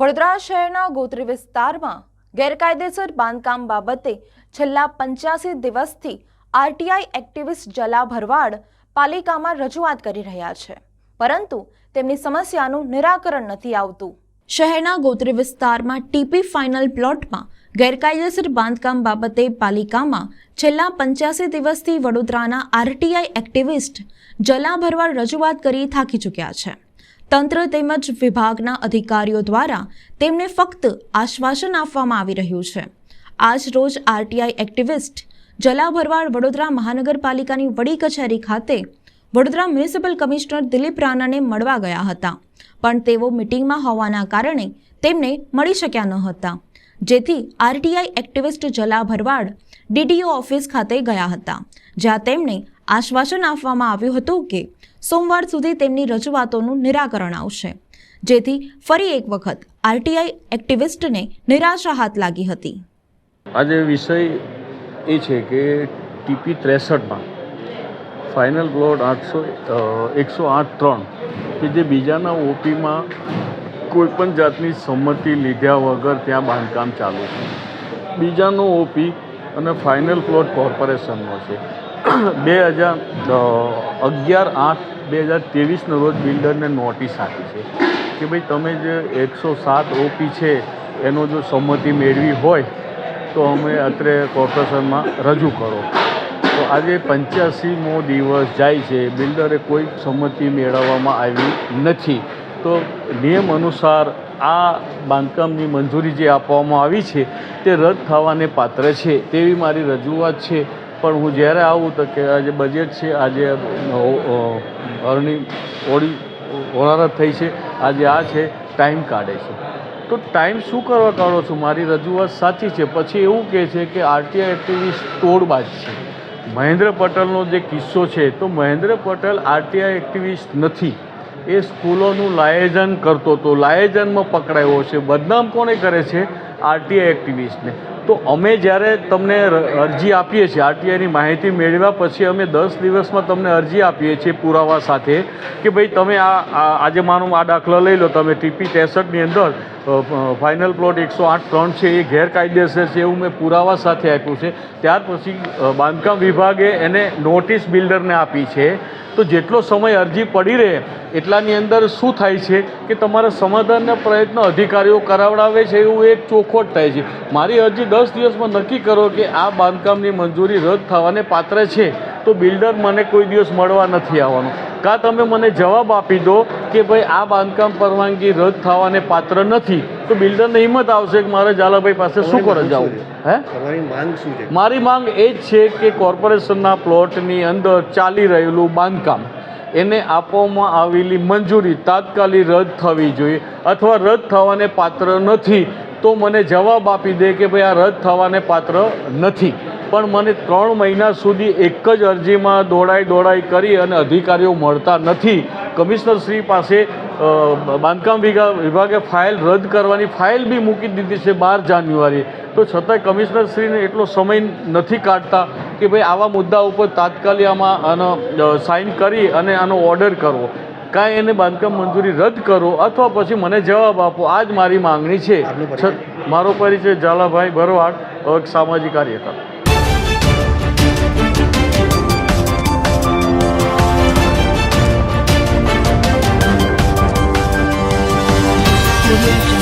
વડોદરા શહેરના ગોત્રી વિસ્તારમાં ગેરકાયદેસર બાંધકામ બાબતે છેલ્લા 85 દિવસથી આરટીઆઈ એક્ટિવિસ્ટ જલા ભરવાડ પાલિકામાં રજૂઆત કરી રહ્યા છે, પરંતુ તેમની સમસ્યાનું નિરાકરણ નથી આવતું। શહેરના ગોત્રી વિસ્તારમાં ટીપી ફાઇનલ પ્લોટમાં ગેરકાયદેસર બાંધકામ બાબતે પાલિકામાં છેલ્લા 85 દિવસથી વડોદરાના આરટીઆઈ એક્ટિવિસ્ટ જલા ભરવાડ રજૂઆત કરી થાકી ચૂક્યા છે। તંત્ર તેમજ વિભાગના અધિકારીઓ દ્વારા તેમને ફક્ત આશ્વાસન આપવામાં આવી રહ્યું છે। આજ રોજ આરટીઆઈ એક્ટિવિસ્ટ જલા ભરવાડ વડોદરા મહાનગરપાલિકાની વડી કચેરી ખાતે વડોદરા મ્યુનિસિપલ કમિશનર દિલીપ રાણાને મળવા ગયા હતા, પણ તેઓ મિટિંગમાં હોવાના કારણે તેમને મળી શક્યા ન હતા, જેથી આરટીઆઈ એક્ટિવિસ્ટ જલા ભરવાડ ડીડીઓ ઓફિસ ખાતે ગયા હતા, જ્યાં તેમને આશ્વાસન આપવામાં આવ્યું હતું કે સોમવાર સુધી તેમની રજૂઆતોનું નિરાકરણ આવશે, જેથી ફરી એક વખત આરટીઆઈ એક્ટિવિસ્ટને નિરાશા હાથ લાગી હતી। આજે વિષય એ છે કે ટીપી 63માં ફાઇનલ પ્લોટ 108(3) કે જે બીજાના ઓપીમાં કોઈપણ જાતની સંમતિ લીધા વગર ત્યાં બાંધકામ ચાલુ છે। બીજાનો ઓપી અને ફાઇનલ પ્લોટ કોર્પોરેશનનો છે। 11/8/2023 રોજ બિલ્ડરને નોટિસ આપી છે કે ભાઈ તમે જે 107 ઓપી છે એનો જો સંમતિ મેળવી હોય તો અમે અત્રે કોર્પોરેશનમાં રજૂ કરો। તો આજે 85મો દિવસ જાય છે, બિલ્ડરે કોઈ સંમતિ મેળવવામાં આવી નથી। તો નિયમ અનુસાર આ બાંધકામની મંજૂરી જે આપવામાં આવી છે તે રદ થવાને પાત્ર છે તેવી મારી રજૂઆત છે। પણ હું જ્યારે આવું તો કે આજે બજેટ છે, આજે હોનારત થઈ છે, આજે આ છે, ટાઈમ કાઢે છે। તો ટાઈમ શું કરવા કાઢો છો? મારી રજૂઆત સાચી છે, પછી એવું કહે છે કે આરટીઆઈ એક્ટિવિસ્ટ તોડબાજ છે। મહેન્દ્ર પટેલનો જે કિસ્સો છે, તો મહેન્દ્ર પટેલ આરટીઆઈ એક્ટિવિસ્ટ નથી, એ સ્કૂલોનું લાયોજન કરતો હતો, લાયોજનમાં પકડાયો છે। બદનામ કોણે કરે છે? આરટીઆઈ એક્ટિવિસ્ટને। તો અમે જ્યારે તમને અરજી આપીએ છીએ, આરટીઆઈની માહિતી મેળવ્યા પછી અમે 10 દિવસમાં તમને અરજી આપીએ છીએ પુરાવા સાથે કે ભાઈ તમે આજે માનો આ દાખલો લઈ લો, તમે ટીપી 63ની અંદર ફાઇનલ પ્લોટ 108(3) છે એ ગેરકાયદેસર છે એવું મેં પુરાવા સાથે આપ્યું છે। ત્યાર પછી બાંધકામ વિભાગે એને નોટિસ બિલ્ડરને આપી છે। તો જેટલો સમય અરજી પડી રહે એટલાની અંદર શું થાય છે કે તમારા સમાધાનના પ્રયત્નો અધિકારીઓ કરાવડાવે છે, એવું એક ચોખવટ થાય છે। મારી અરજી 10 દિવસમાં નક્કી કરો કે આ બાંધકામની મંજૂરી રદ થવાને પાત્ર છે, તો બિલ્ડર મને કોઈ દિવસ મળવા નથી આવવાનો। કાં તમે મને જવાબ આપી દો કે ભાઈ આ બાંધકામ પરવાનગી રદ થવાને પાત્ર નથી, તો બિલ્ડરને હિંમત આવશે કે મારે ઝાલાભાઈ પાસે શું કરવા જવું। તમારી માંગ શું છે? મારી માંગ એ જ છે કે કોર્પોરેશનના પ્લોટની અંદર ચાલી રહેલું બાંધકામ એને આપવામાં આવેલી મંજૂરી તાત્કાલિક રદ થવી જોઈએ, અથવા રદ થવાને પાત્ર નથી તો મને જવાબ આપી દે કે ભાઈ આ રદ થવાને પાત્ર નથી। પણ મને 3 મહિના સુધી એક જ અરજીમાં દોડાઈ કરી અને અધિકારીઓ મળતા નથી। કમિશનર શ્રી પાસે બાંધકામ વિભાગે ફાઇલ રદ કરવાની ફાઇલ બી મૂકી દીધી છે 12 જાન્યુઆરી, તો છતાંય કમિશનર શ્રીને એટલો સમય નથી કાઢતા કે ભાઈ આવા મુદ્દા ઉપર તાત્કાલિક આનો સાઇન કરી અને આનો ઓર્ડર કરવો, કાંઈ એને બાંધકામ મંજૂરી રદ કરો અથવા પછી મને જવાબ આપો। આ જ મારી માંગણી છે। મારો પરિચય ઝાલાભાઈ ભરવાડ, એક સામાજિક કાર્યકર। Audio